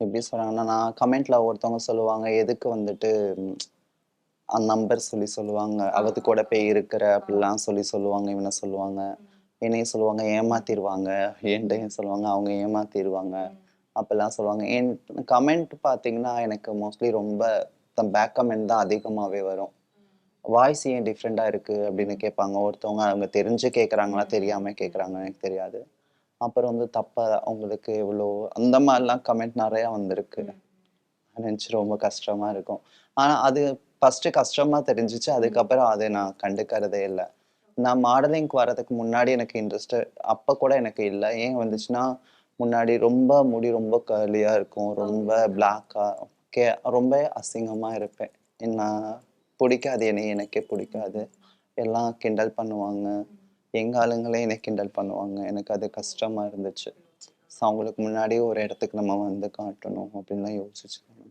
எப்படி சொல்றாங்கன்னா, நான் கமெண்ட்ல ஒருத்தவங்க சொல்லுவாங்க, எதுக்கு வந்துட்டு நம்பர் சொல்லுவாங்க. "அவத்து கூட போய் இருக்கிற" அப்படிலாம் சொல்லுவாங்க. இவன சொல்லுவாங்க. என்னையும் சொல்லுவாங்க, ஏமாத்திருவாங்க. என்ட்டயும் சொல்லுவாங்க, அவங்க ஏமாத்திருவாங்க. அப்பல்லாம் சொல்லுவாங்க. என் கமெண்ட் பார்த்தீங்கன்னா, எனக்கு மோஸ்ட்லி ரொம்ப பேக் கமெண்ட் தான் அதிகமாவே வரும். "வாய்ஸ் ஏன் டிஃப்ரெண்ட்டா இருக்கு?" அப்படின்னு கேட்பாங்க. ஒருத்தவங்க அவங்க தெரிஞ்சு கேட்கறாங்களா, தெரியாம கேட்கறாங்களான்னு எனக்கு தெரியாது. அப்புறம் வந்து தப்பா உங்களுக்கு இவ்ளோ அந்த மாரிலாம் கமெண்ட் நெறையா வந்திருக்கு. நெனச்சு ரொம்ப கஷ்டமா இருக்கும். ஆனா அது ஃபர்ஸ்ட்டு கஷ்டமா தெரிஞ்சுச்சு. அதுக்கப்புறம் அத நான் கண்டுக்கறதே இல்ல. நான் மாடலிங்க்கு வரதுக்கு முன்னாடி எனக்கு இன்ட்ரெஸ்ட்டு அப்ப கூட எனக்கு இல்ல. ஏன் வந்துச்சுன்னா, முன்னாடி ரொம்ப முடி ரொம்ப கர்லியா இருக்கும். ரொம்ப பிளாக்கா கே ரொம்ப அசிங்கமா இருப்பேன். நான் புடிக்காது என்னைய எனக்கே புடிக்காது. எல்லாம் கிண்டல் பண்ணுவாங்க. எங்க ஆளுங்களே என்ன கிண்டல் பண்ணுவாங்க. எனக்கு அது கஷ்டமா இருந்துச்சு. ஸோ அவங்களுக்கு முன்னாடி ஒரு இடத்துக்கு நம்ம வந்து காட்டணும் அப்டின்லாம் யோசிச்சேன்.